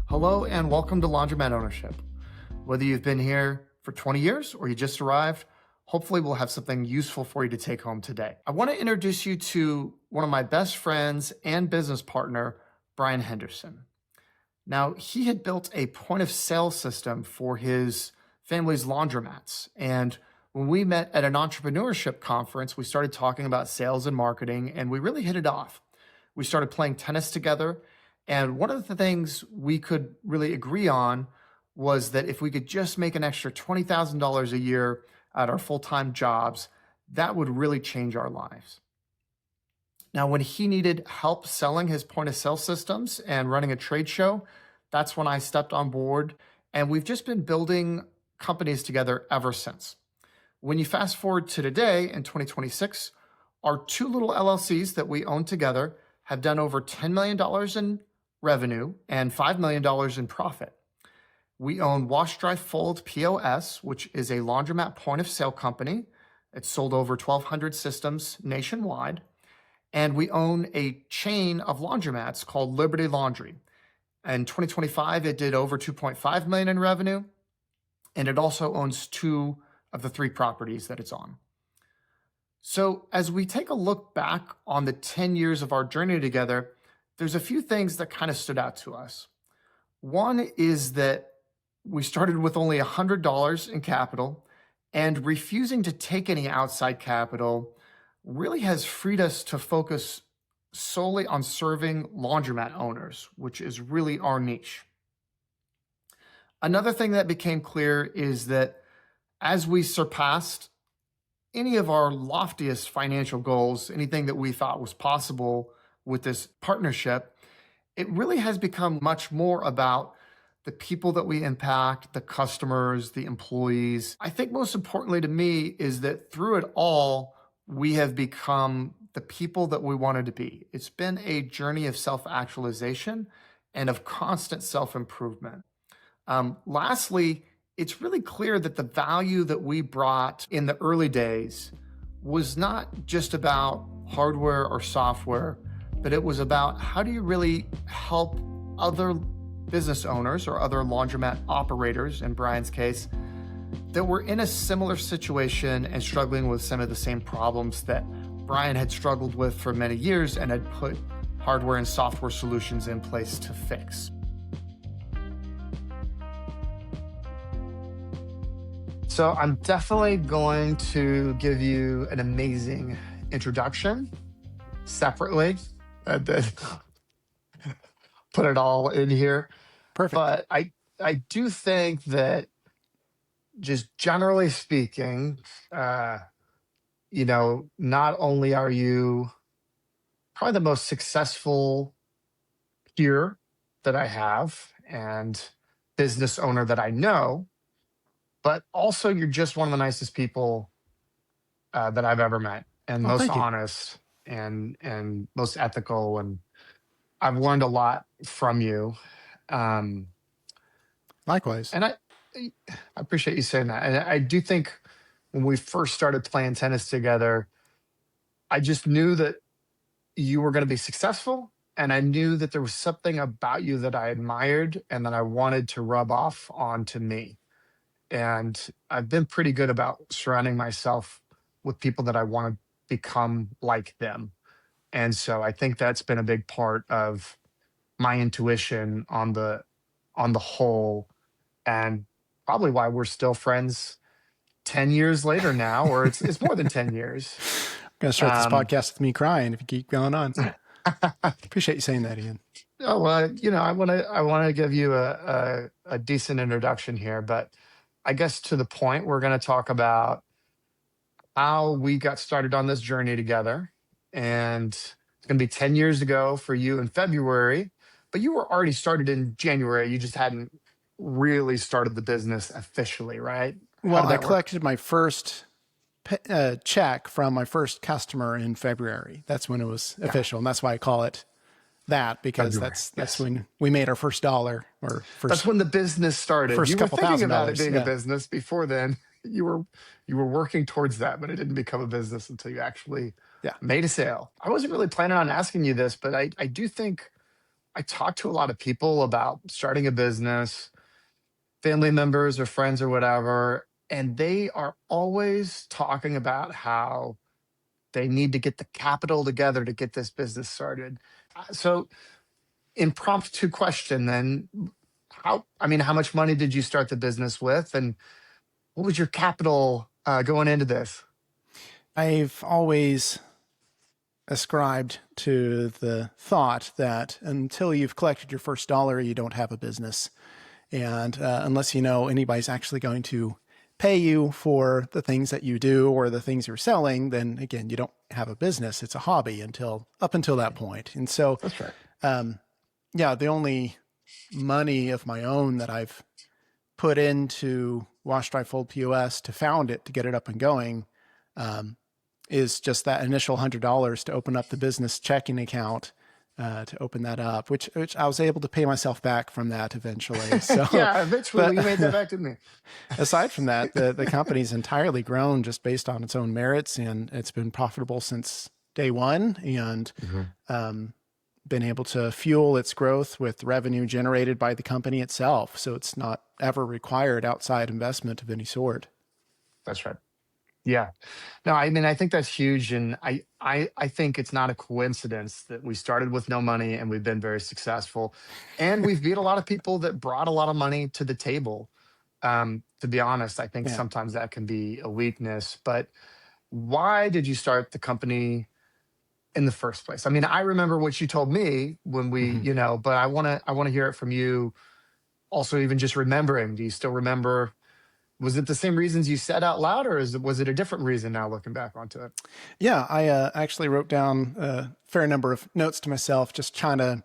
Hello and welcome to Laundromat Ownership. Whether you've been here for 20 years or you just arrived, hopefully we'll have something useful for you to take home today. I want to introduce you to one of my best friends and business partner, Brian Henderson. Now, he had built a point of sale system for his family's laundromats. And when we met at an entrepreneurship conference, we started talking about sales and marketing, and we really hit it off. We started playing tennis together. And one of the things we could really agree on was that if we could just make an extra $20,000 a year at our full-time jobs, that would really change our lives. Now, when he needed help selling his point-of-sale systems and running a trade show, that's when I stepped on board, and we've just been building companies together ever since. When you fast forward to today, in 2026, our two little LLCs that we own together have done over $10 million in revenue and $5 million in profit. We own Wash-Dry-Fold POS, which is a laundromat point of sale company. It's sold over 1,200 systems nationwide. And we own a chain of laundromats called Liberty Laundry. In 2025, it did over $2.5 million in revenue. And it also owns two of the three properties that it's on. So as we take a look back on the 10 years of our journey together, there's a few things that kind of stood out to us. One is that we started with only $100 in capital, and refusing to take any outside capital really has freed us to focus solely on serving laundromat owners, which is really our niche. Another thing that became clear is that as we surpassed any of our loftiest financial goals, anything that we thought was possible with this partnership, it really has become much more about the people that we impact, the customers, the employees. I think most importantly to me is that through it all, we have become the people that we wanted to be. It's been a journey of self-actualization and of constant self-improvement. Lastly, it's really clear that the value that we brought in the early days was not just about hardware or software, but it was about how do you really help other business owners or other laundromat operators, in Brian's case, that were in a similar situation and struggling with some of the same problems that Brian had struggled with for many years and had put hardware and software solutions in place to fix. So I'm definitely going to give you an amazing introduction separately. And then put it all in here. Perfect. But I do think that just generally speaking, not only are you probably the most successful peer that I have and business owner that I know, but also you're just one of the nicest people that I've ever met, and most honest and most ethical. And I've learned a lot from you. Likewise. And I appreciate you saying that. And I do think when we first started playing tennis together, I just knew that you were going to be successful. And I knew that there was something about you that I admired and that I wanted to rub off onto me. And I've been pretty good about surrounding myself with people that I want to become like them. And so I think that's been a big part of my intuition on the whole, and probably why we're still friends 10 years later now, or it's more than 10 years. I'm going to start this podcast with me crying if you keep going on. Appreciate you saying that, Ian. Oh, well, I want to give you a decent introduction here, but I guess to the point, we're going to talk about how we got started on this journey together. And it's going to be 10 years ago for you in February, but you were already started in January. You just hadn't really started the business officially, right? Well, I collected my first check from my first customer in February. That's when it was official. And that's why I call it that, because February. That's when we made our first dollar, or that's when the business started. First you were couple thinking about $1,000, it being a business before then. You were working towards that, but it didn't become a business until you actually made a sale. I wasn't really planning on asking you this, but I do think I talk to a lot of people about starting a business, family members or friends or whatever, and they are always talking about how they need to get the capital together to get this business started. So, impromptu question then, how much money did you start the business with, and what was your capital going into this? I've always ascribed to the thought that until you've collected your first dollar, you don't have a business. And unless you know anybody's actually going to pay you for the things that you do or the things you're selling, then again, you don't have a business. It's a hobby up until that point. And so, That's right. Yeah, the only money of my own that I've put into Wash-Dry-Fold POS to found it, to get it up and going, is just that initial $100 to open up the business checking account, to open that up, which I was able to pay myself back from that eventually. So Yeah, eventually you made that back to me. Aside from that, the company's entirely grown just based on its own merits, and it's been profitable since day one, and been able to fuel its growth with revenue generated by the company itself. So it's not ever required outside investment of any sort. That's right. Yeah. No, I mean, I think that's huge. And I think it's not a coincidence that we started with no money and we've been very successful. And we've beat a lot of people that brought a lot of money to the table. To be honest, I think sometimes that can be a weakness. But why did you start the company in the first place? I mean, I remember what you told me when we, but I want to hear it from you. Also, even just remembering, do you still remember? Was it the same reasons you said out loud, or was it a different reason now looking back onto it? Yeah, I actually wrote down a fair number of notes to myself, just trying to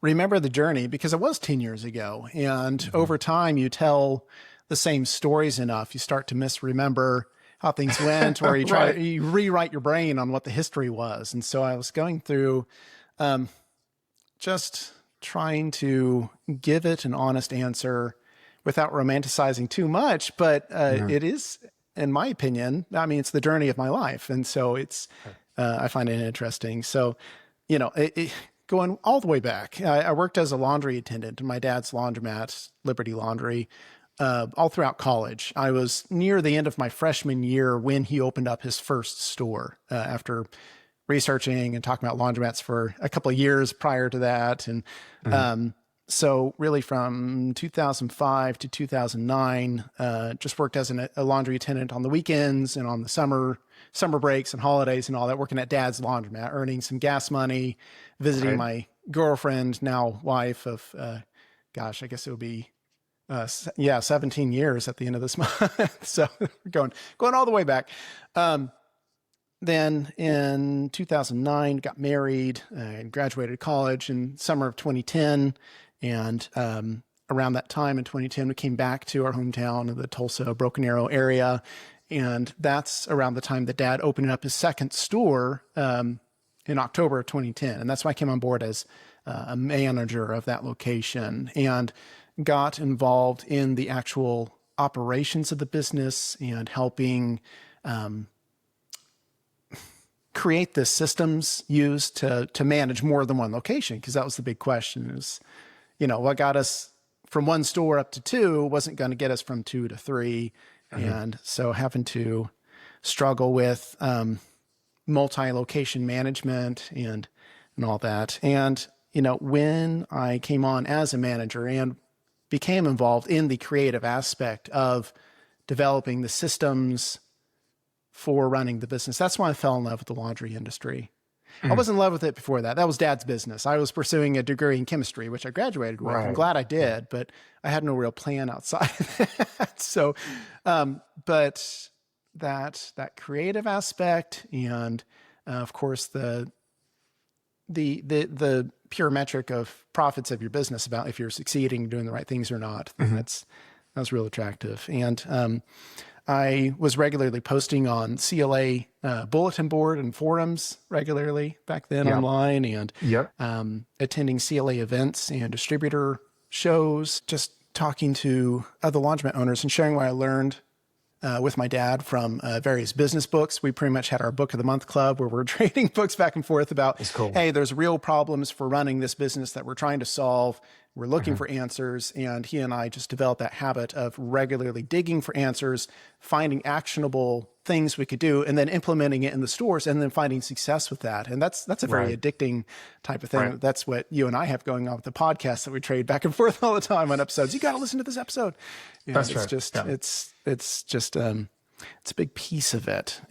remember the journey, because it was 10 years ago. And over time, you tell the same stories enough, you start to misremember how things went, or you try you rewrite your brain on what the history was. And so I was going through just trying to give it an honest answer without romanticizing too much, but it is, in my opinion, I mean, it's the journey of my life. And so it's, I find it interesting. So, going all the way back, I worked as a laundry attendant in my dad's laundromat, Liberty Laundry, all throughout college. I was near the end of my freshman year when he opened up his first store, after researching and talking about laundromats for a couple of years prior to that. And, so really from 2005 to 2009, just worked as a laundry attendant on the weekends and on the summer breaks and holidays and all that, working at dad's laundromat, earning some gas money, visiting my girlfriend, now wife of, I guess it would be, 17 years at the end of this month. So going all the way back. Then in 2009, got married and graduated college in summer of 2010. And around that time in 2010, we came back to our hometown of the Tulsa, Broken Arrow area. And that's around the time that Dad opened up his second store in October of 2010. And that's why I came on board as a manager of that location and got involved in the actual operations of the business and helping create the systems used to manage more than one location. Because that was the big question is, what got us from one store up to two wasn't going to get us from 2 to 3. And so having to struggle with multi-location management and all that. And, when I came on as a manager and became involved in the creative aspect of developing the systems for running the business, that's when I fell in love with the laundry industry. I was in love with it before that. That was Dad's business. I was pursuing a degree in chemistry, which I graduated with. I'm glad I did, but I had no real plan outside of that. So, but that creative aspect and, of course, the pure metric of profits of your business, about if you're succeeding, doing the right things or not, that was real attractive. And I was regularly posting on CLA bulletin board and forums regularly back then online, and attending CLA events and distributor shows, just talking to other laundromat owners and sharing what I learned with my dad from various business books. We pretty much had our book of the month club where we're trading books back and forth about, hey, there's real problems for running this business that we're trying to solve. We're looking for answers. And he and I just developed that habit of regularly digging for answers, finding actionable things we could do, and then implementing it in the stores and then finding success with that. And that's a very addicting type of thing. Right. That's what you and I have going on with the podcast that we trade back and forth all the time on episodes. You got to listen to this episode. That's right. It's just a big piece of it.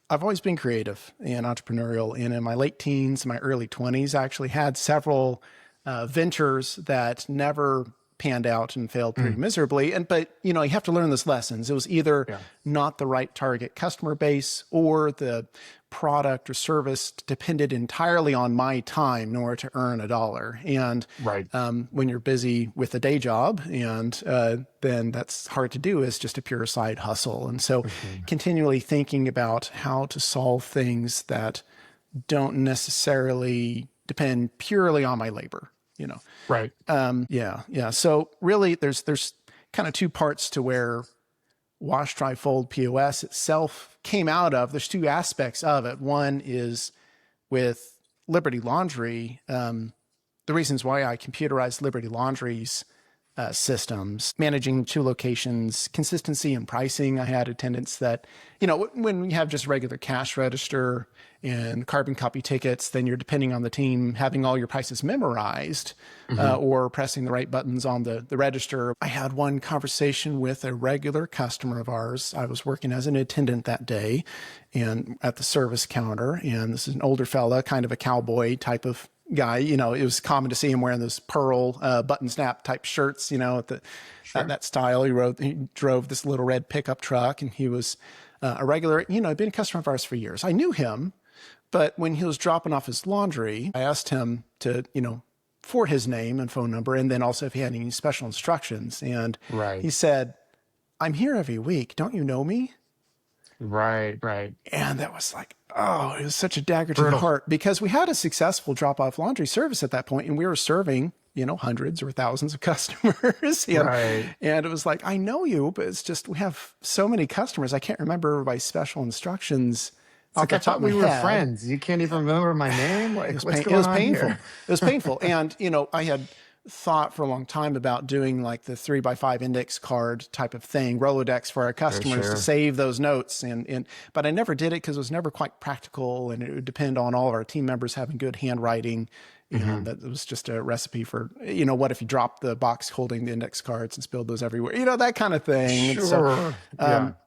I've always been creative and entrepreneurial. And in my late teens, my early 20s, I actually had several ventures that never panned out and failed pretty miserably. But you have to learn those lessons. It was either not the right target customer base, or the product or service depended entirely on my time in order to earn $1. And when you're busy with a day job, and then that's hard to do, is just a pure side hustle. And so continually thinking about how to solve things that don't necessarily depend purely on my labor. Right. So really there's kind of two parts to where Wash-Dry-Fold POS itself came out of. There's two aspects of it. One is with Liberty Laundry, the reasons why I computerized Liberty Laundry's systems, managing 2 locations, consistency in pricing. I had attendants that, when we have just regular cash register and carbon copy tickets, then you're depending on the team having all your prices memorized or pressing the right buttons on the register. I had one conversation with a regular customer of ours. I was working as an attendant that day and at the service counter, and this is an older fella, kind of a cowboy type of guy. It was common to see him wearing those pearl button snap type shirts, at that style. He drove this little red pickup truck, and he was a regular, been a customer of ours for years. I knew him, but when he was dropping off his laundry, I asked him to, for his name and phone number, and then also if he had any special instructions. And he said, "I'm here every week. Don't you know me?" Right. And that was like, it was such a dagger to the heart, because we had a successful drop-off laundry service at that point, and we were serving, hundreds or thousands of customers. And it was like, I know you, but it's just, we have so many customers. I can't remember my special instructions. I thought we were friends. You can't even remember my name? Like, it was painful. It was painful. And, I had thought for a long time about doing like the 3x5 index card type of thing, Rolodex for our customers to save those notes. But I never did it because it was never quite practical, and it would depend on all of our team members having good handwriting. And that was just a recipe for, what if you dropped the box holding the index cards and spilled those everywhere, that kind of thing.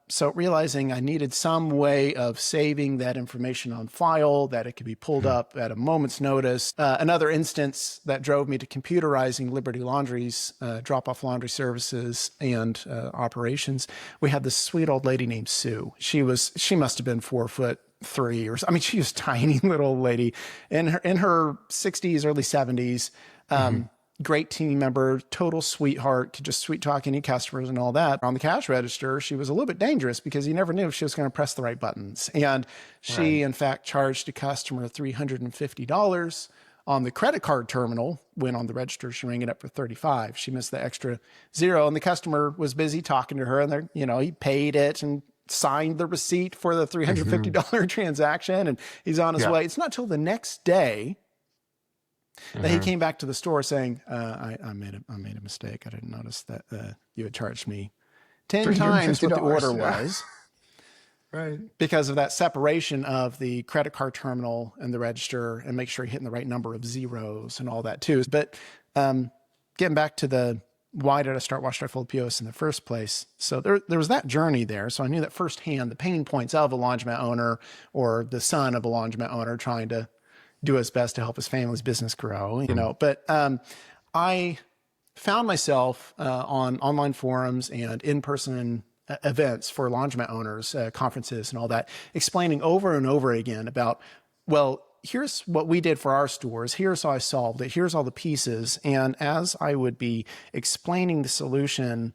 So realizing I needed some way of saving that information on file, that it could be pulled up at a moment's notice. Another instance that drove me to computerizing Liberty Laundry's drop-off laundry services and operations, we had this sweet old lady named Sue. She must have been 4'3" or so. I mean, she was a tiny little lady in her 60s, early 70s. Great team member, total sweetheart, could just sweet talk any customers and all that. On the cash register, she was a little bit dangerous because you never knew if she was going to press the right buttons. And she, in fact, charged a customer $350 on the credit card terminal, when on the register she rang it up for $35. She missed the extra zero, and the customer was busy talking to her, and he paid it and signed the receipt for the $350 transaction, and he's on his way. It's not till the next day that he came back to the store saying, I made a mistake. I didn't notice that you had charged me 10 times what the order was. Because of that separation of the credit card terminal and the register, and make sure you're hitting the right number of zeros and all that too. But getting back to why did I start Wash-Dry-Fold POS in the first place? So there was that journey there. So I knew that firsthand, the pain points of a laundromat owner, or the son of a laundromat owner trying to do his best to help his family's business grow, But I found myself on online forums and in-person events for laundromat owners, conferences and all that, explaining over and over again about, well, here's what we did for our stores. Here's how I solved it. Here's all the pieces. And as I would be explaining the solution,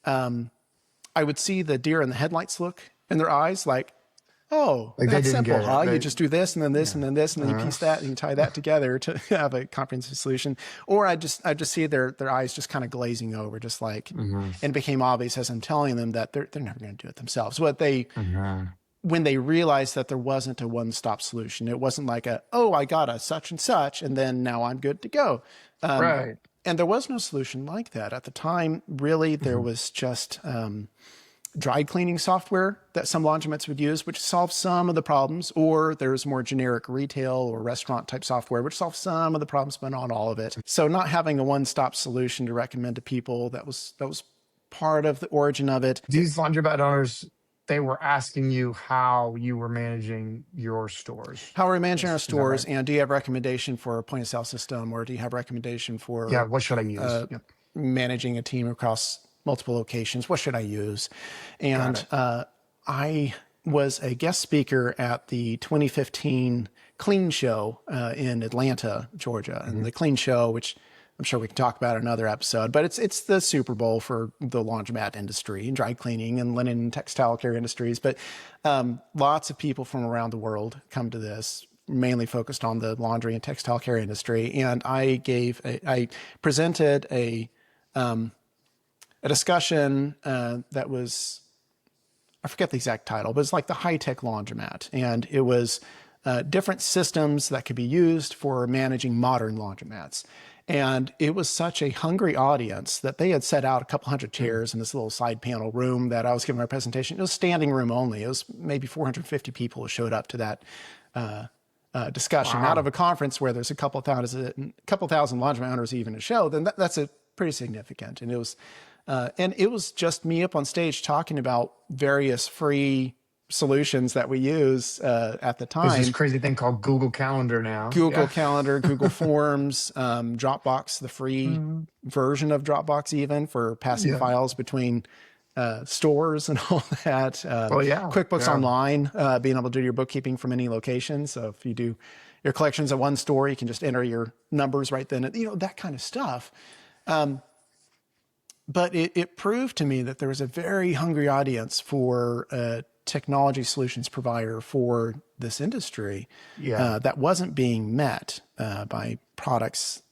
I would see the deer in the headlights look in their eyes, like, oh, Like, they that's didn't simple, get huh? it. You just do this and then this and then this, and then you piece that and you tie that together to have a comprehensive solution. Or I just see their eyes just kind of glazing over, just like, and it became obvious as I'm telling them that they're never going to do it themselves. When they realized that there wasn't a one-stop solution, it wasn't like I got a such and such, and then now I'm good to go. Right. And there was no solution like that at the time. Really, there was just dry cleaning software that some laundromats would use, which solves some of the problems, or there's more generic retail or restaurant type software, which solves some of the problems, but not all of it. So not having a one-stop solution to recommend to people, that was part of the origin of it. These laundromat owners, they were asking you how you were managing your stores. How are we managing our stores? Right? And do you have a recommendation for a point of sale system, or do you have a recommendation for what should I use? Managing a team across multiple locations? What should I use? And I was a guest speaker at the 2015 Clean Show in Atlanta, Georgia. And the Clean Show, which I'm sure we can talk about in another episode, but it's the Super Bowl for the laundromat industry and dry cleaning and linen and textile care industries. But lots of people from around the world come to this, mainly focused on the laundry and textile care industry. And I presented a discussion that was, I forget the exact title, but it's like the high-tech laundromat. And it was different systems that could be used for managing modern laundromats. And it was such a hungry audience that they had set out a couple hundred chairs in this little side panel room that I was giving my presentation. It was standing room only. It was maybe 450 people who showed up to that discussion. Out of a conference where there's a couple thousand laundromat owners even to show, then that's a pretty significant. And it was just me up on stage talking about various free solutions that we use at the time. There's this crazy thing called Google Calendar now. Google Calendar, Google Forms, Dropbox, the free version of Dropbox even for passing files between stores and all that. QuickBooks Online, being able to do your bookkeeping from any location. So if you do your collections at one store, you can just enter your numbers right then, that kind of stuff. But it proved to me that there was a very hungry audience for a technology solutions provider for this industry that wasn't being met by products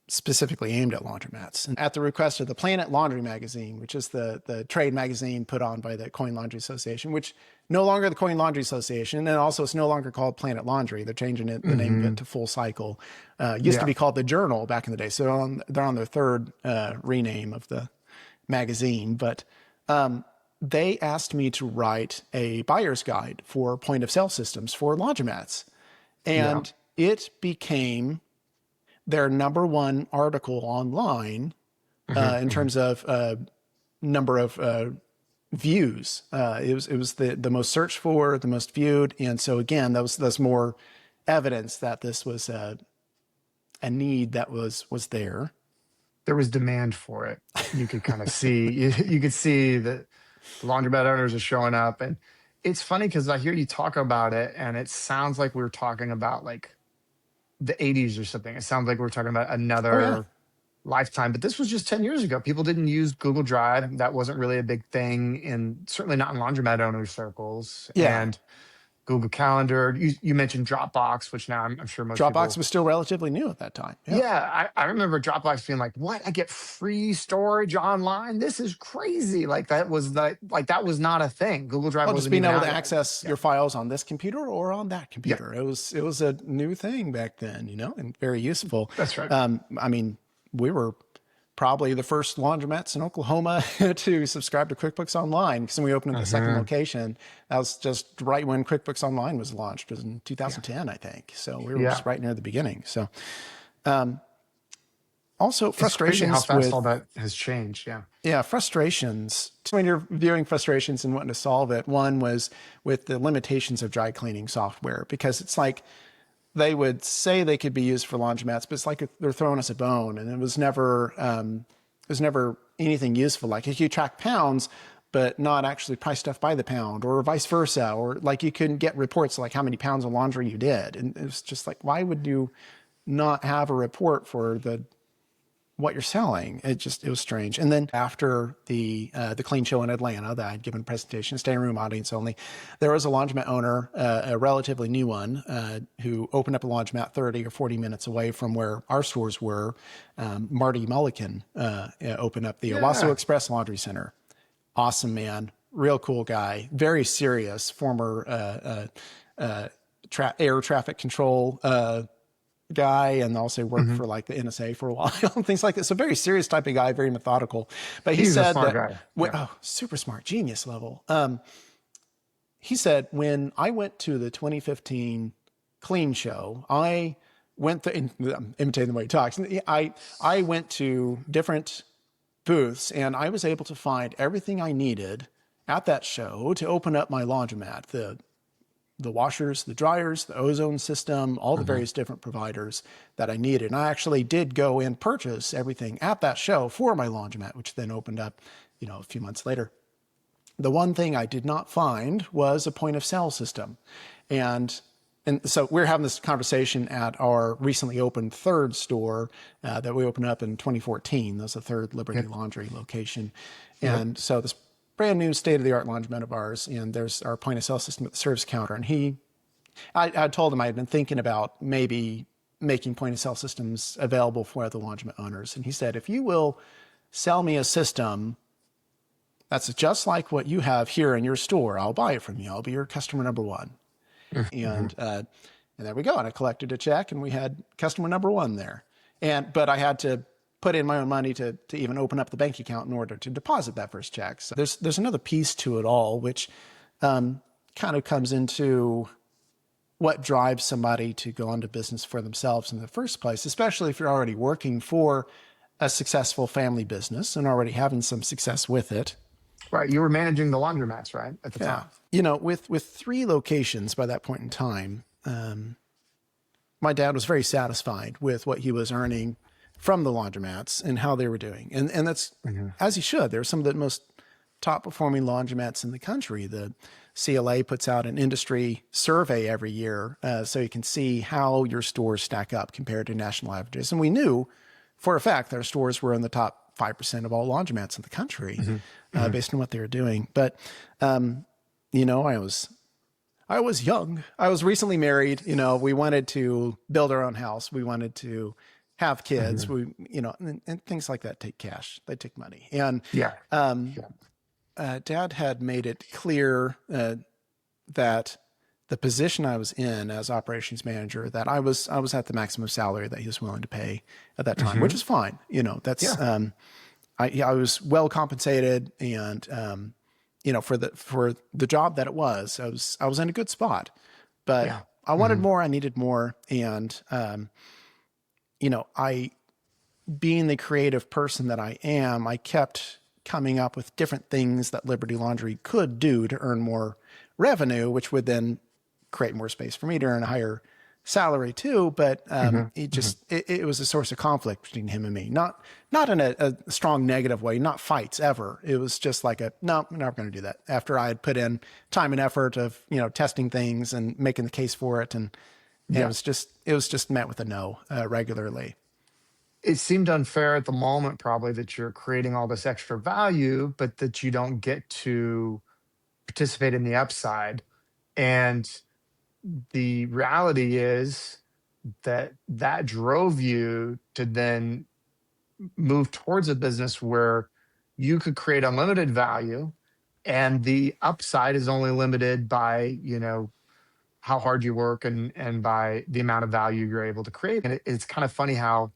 specifically aimed at laundromats. And at the request of the Planet Laundry magazine, which is the trade magazine put on by the Coin Laundry Association, which no longer the Coin Laundry Association, and also it's no longer called Planet Laundry. They're changing the name of it to Full Cycle. Used to be called The Journal back in the day. So they're on their third rename of the magazine. But they asked me to write a buyer's guide for point of sale systems for laundromats. And it became their number one article online in terms of number of views. It was the most searched for, the most viewed. And so again, that's more evidence that this was a need that was there. There was demand for it. You could kind of see, you could see that the laundromat owners are showing up. And it's funny because I hear you talk about it and it sounds like we're talking about like the 80s or something. It sounds like we're talking about another lifetime, but this was just 10 years ago. People didn't use Google Drive. That wasn't really a big thing, and certainly not in laundromat owner circles. And Google Calendar, you mentioned Dropbox, which now I'm sure most Dropbox was still relatively new at that time. I remember Dropbox being like, what? I get free storage online? This is crazy. Like that was not a thing. Google Drive wasn't just being even able to access your files on this computer or on that computer. It was a new thing back then, and very useful. That's right. I mean, we were probably the first laundromats in Oklahoma to subscribe to QuickBooks Online, because when we opened up the second location, that was just right when QuickBooks Online was launched. It was in 2010, I think. So we were just right near the beginning. So also frustrations how fast with all that has changed. Frustrations. When you're viewing frustrations and wanting to solve it, one was with the limitations of dry cleaning software, because it's like they would say they could be used for laundromats, but it's like they're throwing us a bone, and it was never anything useful. Like if you track pounds, but not actually price stuff by the pound, or vice versa, or like you couldn't get reports like how many pounds of laundry you did. And it was just like, why would you not have a report for the what you're selling. It was strange. And then after the clean show in Atlanta that I'd given a presentation, standing room audience only, there was a laundromat owner, a relatively new one, who opened up a laundromat 30 or 40 minutes away from where our stores were. Marty Mullican opened up the Owasso Express Laundry Center. Awesome man, real cool guy, very serious, former air traffic control guy, and also worked for like the NSA for a while and things like that. So very serious type of guy, very methodical. But he's said a smart guy. Super smart, genius level. He said, when I went to the 2015 clean show, I went I'm imitating the way he talks. I went to different booths and I was able to find everything I needed at that show to open up my laundromat, the washers, the dryers, the ozone system, all the various different providers that I needed. And I actually did go and purchase everything at that show for my laundromat, which then opened up, a few months later. The one thing I did not find was a point of sale system. And so we're having this conversation at our recently opened third store that we opened up in 2014. That was the third Liberty Laundry location. And so this brand new state-of-the-art laundromat of ours, and there's our point of sale system at the service counter. And I told him I had been thinking about maybe making point of sale systems available for other laundromat owners. And he said, if you will sell me a system that's just like what you have here in your store, I'll buy it from you. I'll be your customer number one. And there we go. And I collected a check and we had customer number one there. But I had to put in my own money to even open up the bank account in order to deposit that first check. So there's another piece to it all, which kind of comes into what drives somebody to go into business for themselves in the first place, especially if you're already working for a successful family business and already having some success with it. Right. You were managing the laundromats, right? At the time. With 3 locations by that point in time, my dad was very satisfied with what he was earning from the laundromats and how they were doing. And that's as he should. They're some of the most top performing laundromats in the country. The CLA puts out an industry survey every year so you can see how your stores stack up compared to national averages. And we knew for a fact that our stores were in the top 5% of all laundromats in the country based on what they were doing. But, I was young. I was recently married. We wanted to build our own house. We wanted to have kids. We, and things like that take cash. They take money. And Dad had made it clear that the position I was in as operations manager, that I was at the maximum salary that he was willing to pay at that time, which is fine. That's I was well compensated, and for the job that it was, I was in a good spot. But I wanted more. I needed more, and I, being the creative person that I am, I kept coming up with different things that Liberty Laundry could do to earn more revenue, which would then create more space for me to earn a higher salary too. But it was a source of conflict between him and me, not in a strong negative way, not fights ever. It was just like no, we're not going to do that. After I had put in time and effort of, testing things and making the case for it. And it was just met with a no regularly. It seemed unfair at the moment, probably, that you're creating all this extra value, but that you don't get to participate in the upside. And the reality is that drove you to then move towards a business where you could create unlimited value, and the upside is only limited by, how hard you work and by the amount of value you're able to create. And it's kind of funny how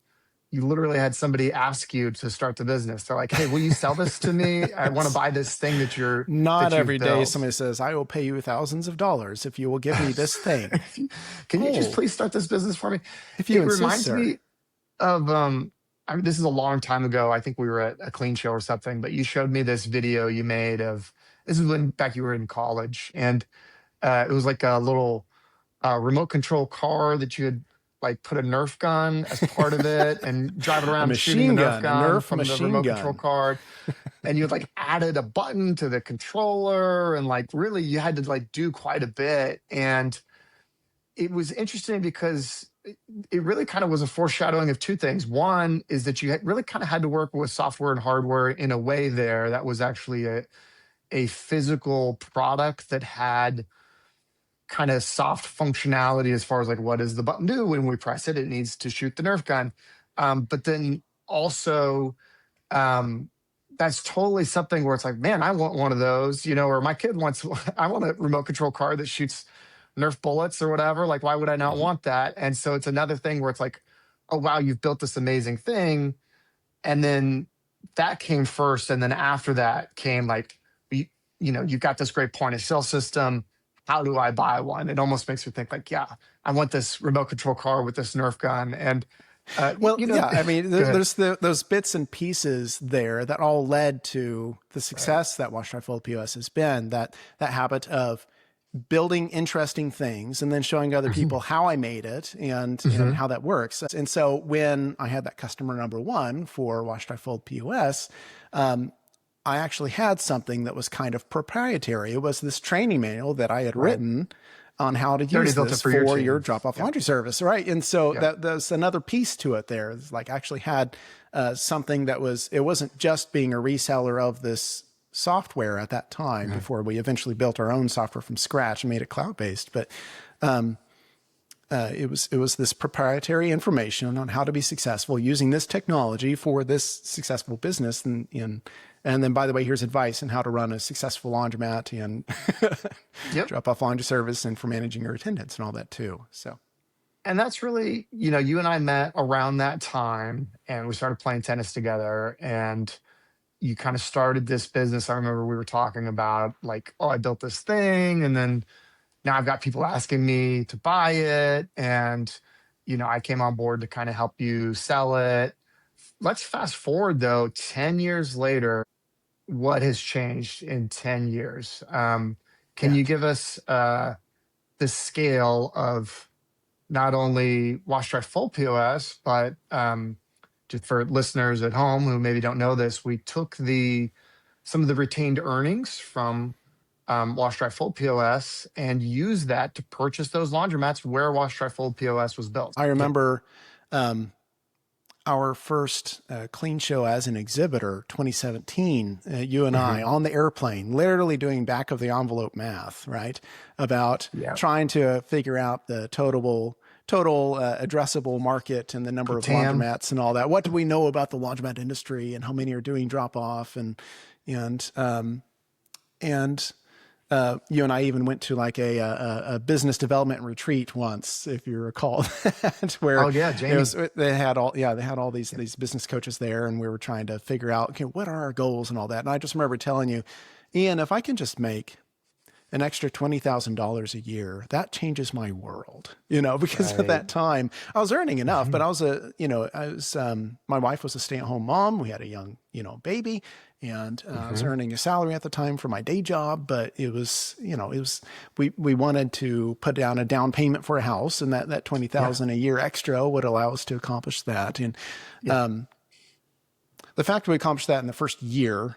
you literally had somebody ask you to start the business. They're like, hey, will you sell this to me? I want to buy this thing that you're not that every day. Somebody says, I will pay you thousands of dollars if you will give me this thing. Can you just please start this business for me? If you insist, reminds sir. me of, this is a long time ago. I think we were at a clean show or something, but you showed me this video you made of, this is when back you were in college. And it was like a little remote control car that you had like put a Nerf gun as part of it and drive it around shooting the Nerf gun from the remote control card. And you had like added a button to the controller, and like really you had to like do quite a bit. And it was interesting because it really kind of was a foreshadowing of two things. One is that you really kind of had to work with software and hardware in a way there that was actually a physical product that had kind of soft functionality as far as like, what does the button do when we press it? It needs to shoot the Nerf gun. But then also, um, that's totally something where it's like, man, I want one of those, or my kid wants, I want a remote control car that shoots Nerf bullets or whatever. Like, why would I not want that? And so it's another thing where it's like, oh, wow, you've built this amazing thing. And then that came first. And then after that came like, you've got this great point of sale system. How do I buy one? It almost makes me think like, yeah, I want this remote control car with this Nerf gun. And yeah, I mean, there's those bits and pieces there that all led to the success that Wash-Dry-Fold POS has been, that habit of building interesting things and then showing other people how I made it and how that works. And so when I had that customer number one for Wash-Dry-Fold POS, I actually had something that was kind of proprietary. It was this training manual that I had written on how to use this for your drop-off laundry service, right? And so there's another piece to it there. It's like I actually had something that it wasn't just being a reseller of this software at that time before we eventually built our own software from scratch and made it cloud-based. But it was this proprietary information on how to be successful using this technology for this successful business. And then, by the way, here's advice on how to run a successful laundromat and drop-off laundry service and for managing your attendants and all that too. So, and that's really, you and I met around that time and we started playing tennis together, and you kind of started this business. I remember we were talking about like, oh, I built this thing, and then now I've got people asking me to buy it. And, I came on board to kind of help you sell it. Let's fast forward though, 10 years later. What has changed in 10 years? Can you give us the scale of not only Wash-Dry-Fold POS, but just for listeners at home who maybe don't know this, we took some of the retained earnings from Wash-Dry-Fold POS and used that to purchase those laundromats where Wash-Dry-Fold POS was built. I remember our first clean show as an exhibitor, 2017, you and I on the airplane, literally doing back of the envelope math, right? About trying to figure out the total addressable market and the number of laundromats and all that. What do we know about the laundromat industry and how many are doing drop off and you and I even went to like a business development retreat once, if you recall that, where Jamie. They had all these business coaches there, and we were trying to figure out, okay, what are our goals and all that. And I just remember telling you, Ian, if I can just make an extra $20,000 a year, that changes my world, because at that time I was earning enough, but I was my wife was a stay-at-home mom. We had a young, baby, and I was earning a salary at the time for my day job, but it was, we wanted to put down a down payment for a house, and that 20,000 a year extra would allow us to accomplish that. And, the fact we accomplished that in the first year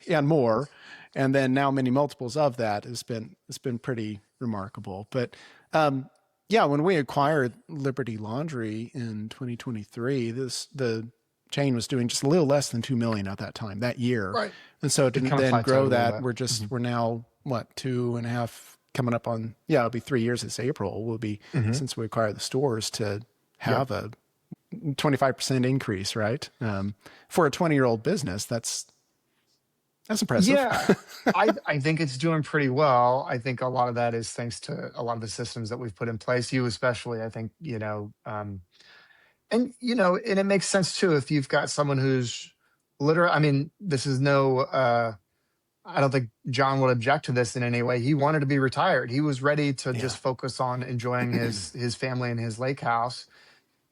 and more, and then now many multiples of that it's been pretty remarkable. But when we acquired Liberty Laundry in 2023, the chain was doing just a little less than 2 million at that time, that year. Right. And so to then grow that, we're now 2.5 coming up on, it'll be 3 years this April will be since we acquired the stores, to have a 25% increase, right? For a 20-year-old business, that's impressive. Yeah, I think it's doing pretty well. I think a lot of that is thanks to a lot of the systems that we've put in place. You especially, I think, and it makes sense too if you've got someone who's literally. I mean, this is no. I don't think John would object to this in any way. He wanted to be retired. He was ready to just focus on enjoying his family and his lake house.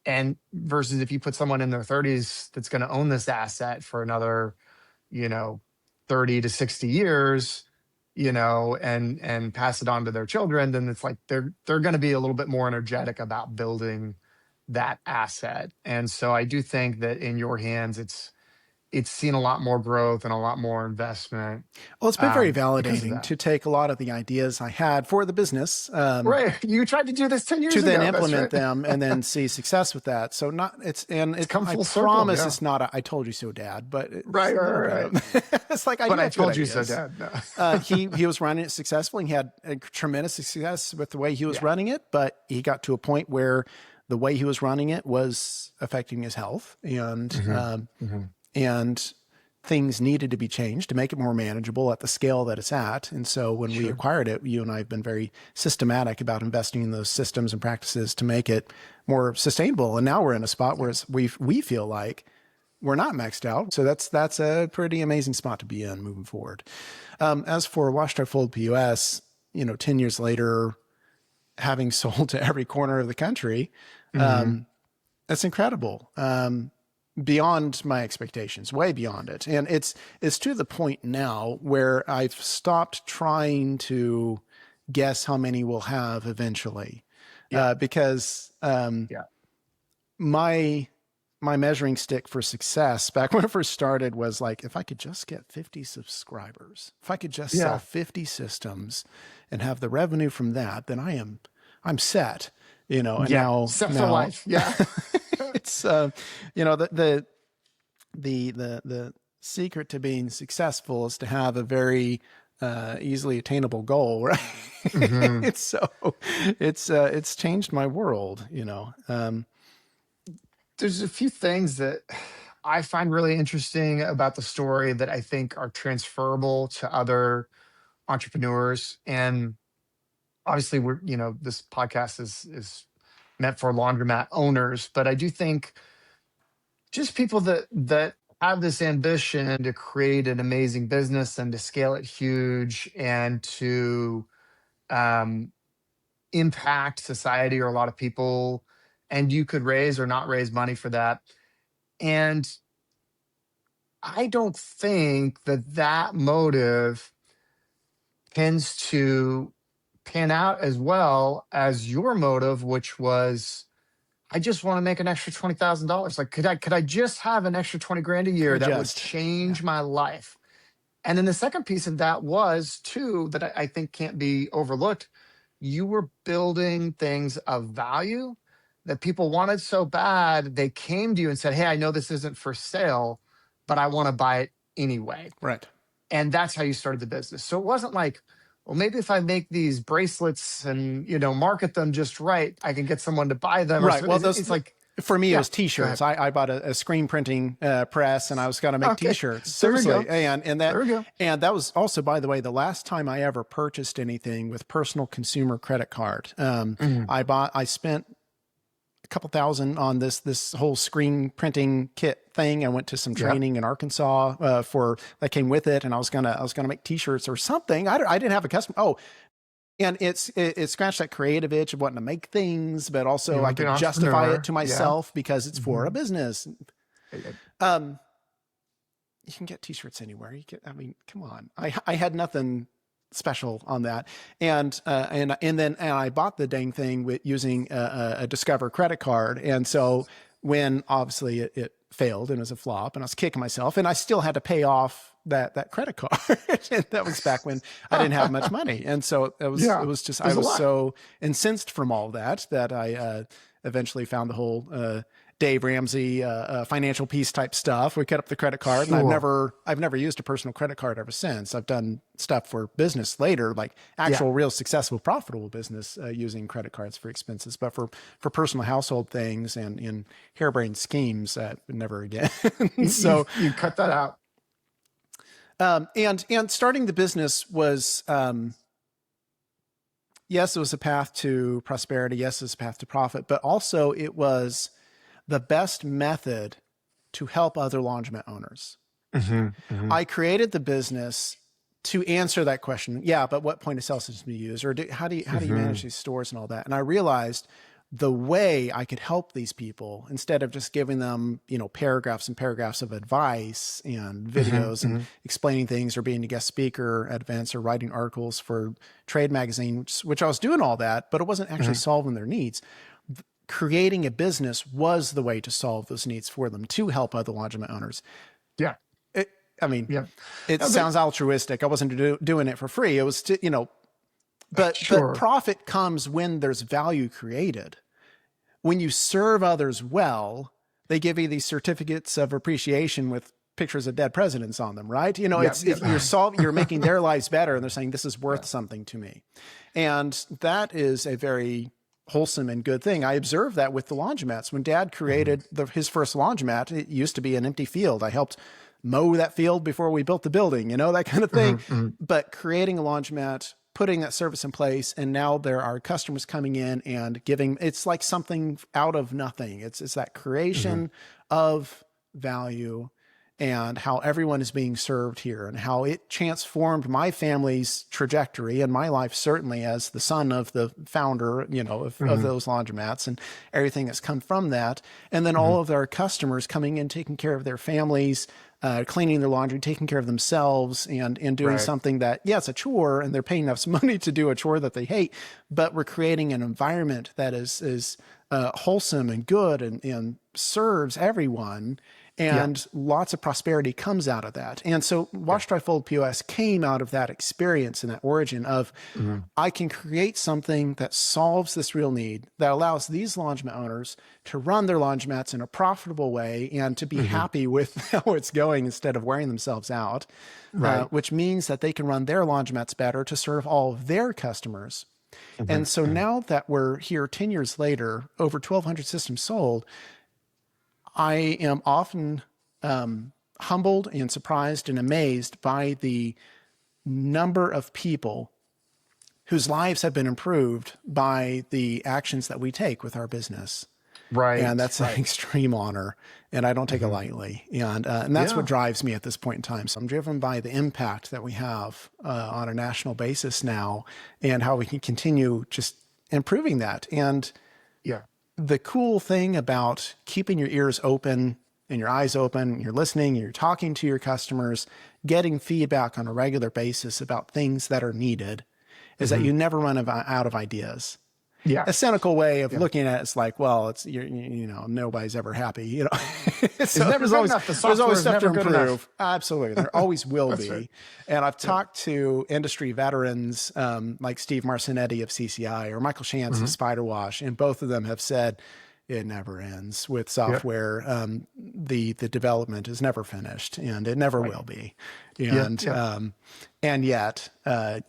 And versus if you put someone in their 30s that's going to own this asset for another, 30 to 60 years, and pass it on to their children, then it's like they're going to be a little bit more energetic about building that asset. And so I do think that in your hands, it's it's seen a lot more growth and a lot more investment. Well, it's been very Because of validating that. to take a lot of the ideas I had for the business, Right. You tried to do this 10 years to ago. then That's implement right. them and then see success with that. So come I full circle, promise yeah. it's not a, I told you so, Dad, but it's Right. a little bit of- it's like, I But do I have good told you so, ideas. Dad. No. He was running it successfully. He had a tremendous success with the way he was running it, but he got to a point where the way he was running it was affecting his health, and things needed to be changed to make it more manageable at the scale that it's at. And so when we acquired it, you and I have been very systematic about investing in those systems and practices to make it more sustainable. And now we're in a spot where we feel like we're not maxed out. So that's a pretty amazing spot to be in moving forward. As for Wash-Dry-Fold POS, 10 years later, having sold to every corner of the country, that's incredible. Beyond my expectations, way beyond it. And it's to the point now where I've stopped trying to guess how many we'll have eventually. Because my measuring stick for success back when I first started was like, if I could just get 50 subscribers, if I could just sell 50 systems and have the revenue from that, then I'm set, and now set for life. Yeah. it's, the secret to being successful is to have a very, easily attainable goal, right? It's changed my world, There's a few things that I find really interesting about the story that I think are transferable to other entrepreneurs. And obviously this podcast is meant for laundromat owners, but I do think just people that have this ambition to create an amazing business and to scale it huge and to impact society or a lot of people, and you could raise or not raise money for that. And I don't think that motive tends to pan out as well as your motive, which was, I just want to make an extra $20,000. Like, could I just have an extra 20 grand a year that would change my life? And then the second piece of that was too, that I think can't be overlooked. You were building things of value that people wanted so bad, they came to you and said, hey, I know this isn't for sale, but I want to buy it anyway. Right. And that's how you started the business. So it wasn't like, well, maybe if I make these bracelets and, market them just right, I can get someone to buy them. Right. Well, it's like, for me, it was t-shirts. I bought a screen printing press, and I was going to make t-shirts. Seriously. And that was also, by the way, the last time I ever purchased anything with personal consumer credit card. I spent a couple thousand on this whole screen printing kit thing. I went to some training in Arkansas that came with it, and I was gonna make t-shirts or something. I didn't have a custom. Oh, and it scratched that creative itch of wanting to make things, but also I could justify it to myself because it's for a business. You can get t-shirts anywhere. Come on. I had nothing special on that. And then I bought the dang thing using a Discover credit card. And so when obviously it failed and it was a flop, and I was kicking myself, and I still had to pay off that credit card. And that was back when I didn't have much money. And so it was just, I was so incensed from all that I eventually found the whole Dave Ramsey financial peace type stuff. We cut up the credit card, and I've never used a personal credit card ever since. I've done stuff for business later, like actual real successful, profitable business using credit cards for expenses. But for personal household things and in harebrained schemes, never again. So you cut that out. And starting the business was, yes, it was a path to prosperity. Yes, it was a path to profit, but also it was the best method to help other laundromat owners. I created the business to answer that question. Yeah, but what point of sale system do you use? Or how do you manage these stores and all that? And I realized the way I could help these people, instead of just giving them, paragraphs and paragraphs of advice and videos and explaining things, or being a guest speaker at events, or writing articles for trade magazines, which I was doing all that, but it wasn't actually solving their needs. Creating a business was the way to solve those needs for them, to help other laundromat owners. Yeah. I mean, Yeah. it sounds altruistic. I wasn't doing it for free. It was, but profit comes when there's value created. When you serve others well, they give you these certificates of appreciation with pictures of dead presidents on them, right? You're making their lives better, and they're saying this is worth something to me. And that is a very wholesome and good thing. I observed that with the laundromats. When Dad created his first laundromat, it used to be an empty field. I helped mow that field before we built the building, that kind of thing. But creating a laundromat, putting that service in place, and now there are customers coming in and giving, it's like something out of nothing. It's that creation of value and how everyone is being served here and how it transformed my family's trajectory and my life, certainly as the son of the founder, of those laundromats and everything that's come from that. And then all of our customers coming in, taking care of their families, cleaning their laundry, taking care of themselves, and doing something that, it's a chore, and they're paying us money to do a chore that they hate, but we're creating an environment that is wholesome and good and serves everyone. And lots of prosperity comes out of that. And so Wash-Dry-Fold POS came out of that experience and that origin of, I can create something that solves this real need, that allows these laundromat owners to run their laundromats in a profitable way and to be happy with how it's going instead of wearing themselves out, which means that they can run their laundromats better to serve all of their customers. And so now that we're here 10 years later, over 1,200 systems sold, I am often humbled and surprised and amazed by the number of people whose lives have been improved by the actions that we take with our business. Right. And that's an extreme honor, and I don't take it lightly. And that's what drives me at this point in time. So I'm driven by the impact that we have on a national basis now and how we can continue just improving that. And the cool thing about keeping your ears open and your eyes open, you're listening, you're talking to your customers, getting feedback on a regular basis about things that are needed, is that you never run out of ideas. A cynical way of looking at it is like, well, it's nobody's ever happy. So it's never good enough. There's always stuff to improve. Absolutely, there always will be. Right. And I've talked to industry veterans like Steve Marcinetti of CCI or Michael Shantz of Spider Wash, and both of them have said it never ends with software. The development is never finished, and it never will be. And yet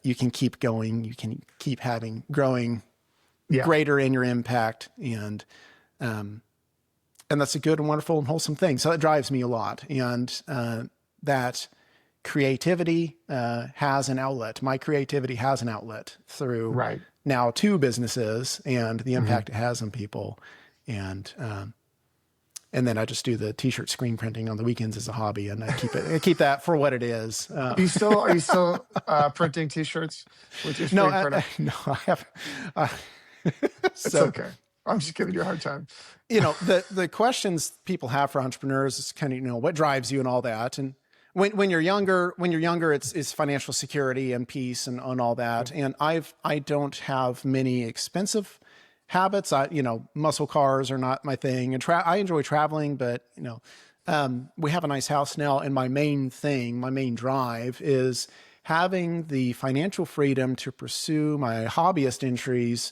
you can keep going. You can keep growing. Greater in your impact, and that's a good and wonderful and wholesome thing. So that drives me a lot, and that creativity has an outlet. My creativity has an outlet through now 2 businesses and the impact it has on people, and then I just do the T-shirt screen printing on the weekends as a hobby, and I keep that for what it is. Are you still printing T-shirts with your screen printer? No, I haven't. It's okay. I'm just giving you a hard time. The questions people have for entrepreneurs is kind of, what drives you and all that. And when you're younger, it's financial security and peace and all that. And I don't have many expensive habits. Muscle cars are not my thing. And I enjoy traveling, but we have a nice house now. And my main drive is having the financial freedom to pursue my hobbyist interests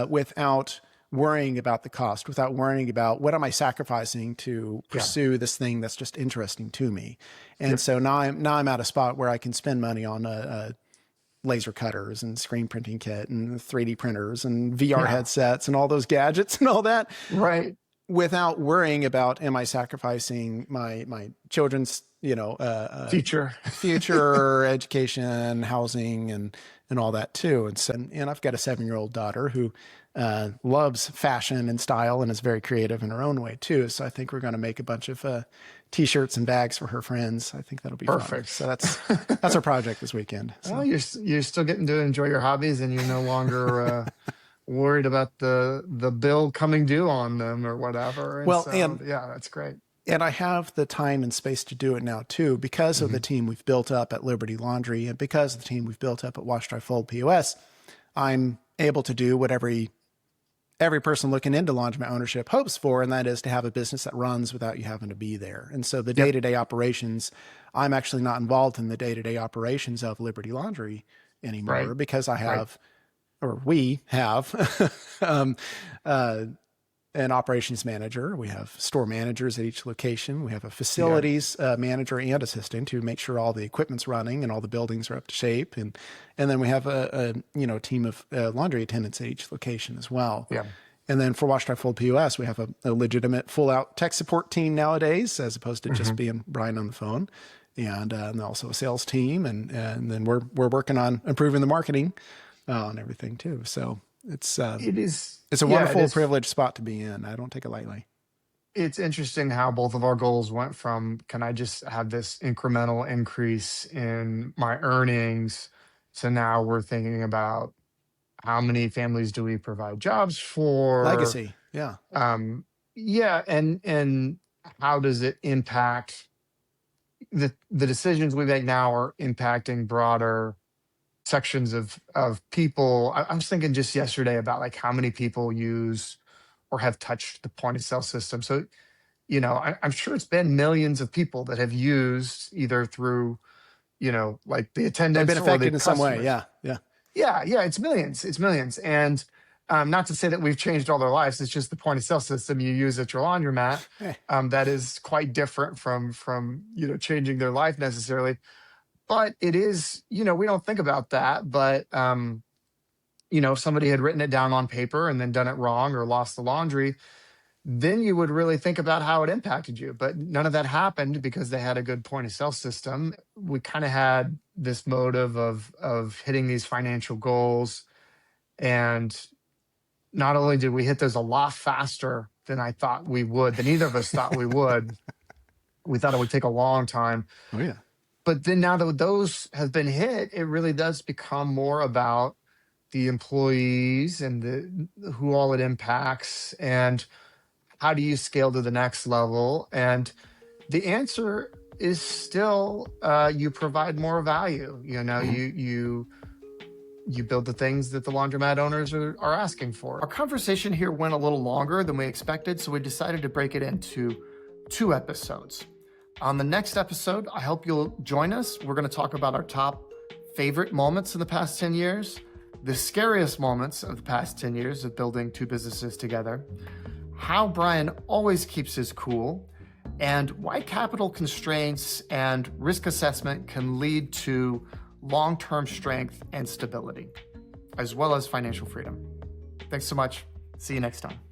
without worrying about the cost, without worrying about what am I sacrificing to pursue this thing that's just interesting to me. And so now I'm at a spot where I can spend money on laser cutters and screen printing kit and 3D printers and VR headsets and all those gadgets and all that. Right. Without worrying about, am I sacrificing my children's, future education, housing, and all that too. And I've got a 7-year-old daughter who loves fashion and style and is very creative in her own way too. So I think we're going to make a bunch of T-shirts and bags for her friends. I think that'll be perfect. Fun. So that's our project this weekend. So. Well, you're still getting to enjoy your hobbies, and you're no longer worried about the bill coming due on them or whatever. And that's great. And I have the time and space to do it now too, because of the team we've built up at Liberty Laundry and because of the team we've built up at Wash-Dry-Fold POS. I'm able to do what every every person looking into laundromat ownership hopes for, and that is to have a business that runs without you having to be there. And so the day-to-day operations, I'm actually not involved in the day-to-day operations of Liberty Laundry anymore because I have, or we have, an operations manager. We have store managers at each location. We have a facilities manager and assistant to make sure all the equipment's running and all the buildings are up to shape. And then we have a team of laundry attendants at each location as well. Yeah. And then for Wash-Dry-Fold POS, we have a legitimate full-out tech support team nowadays, as opposed to just being Brian on the phone, and also a sales team. And then we're working on improving the marketing and everything too. So it's a wonderful, privileged spot to be in. I don't take it lightly. It's interesting how both of our goals went from, can I just have this incremental increase in my earnings, to now we're thinking about how many families do we provide jobs for? Legacy. Yeah. And how does it impact the decisions we make now are impacting broader sections of people. I was thinking just yesterday about like how many people use or have touched the point of sale system. So, I'm sure it's been millions of people that have used either through, like the attendants. They've been affected in some way. Yeah. It's millions. And not to say that we've changed all their lives. It's just the point of sale system you use at your laundromat. That is quite different from changing their life necessarily. But it is, we don't think about that. But, if somebody had written it down on paper and then done it wrong or lost the laundry, then you would really think about how it impacted you. But none of that happened because they had a good point of sale system. We kind of had this motive of hitting these financial goals. And not only did we hit those a lot faster than I thought we would, than either of us thought we would, we thought it would take a long time. Oh, yeah. But then now that those have been hit, it really does become more about the employees and who all it impacts and how do you scale to the next level. And the answer is still you provide more value. You build the things that the laundromat owners are asking for. Our conversation here went a little longer than we expected, so we decided to break it into 2 episodes. On the next episode, I hope you'll join us. We're going to talk about our top favorite moments in the past 10 years, the scariest moments of the past 10 years of building 2 businesses together, how Brian always keeps his cool, and why capital constraints and risk assessment can lead to long-term strength and stability, as well as financial freedom. Thanks so much. See you next time.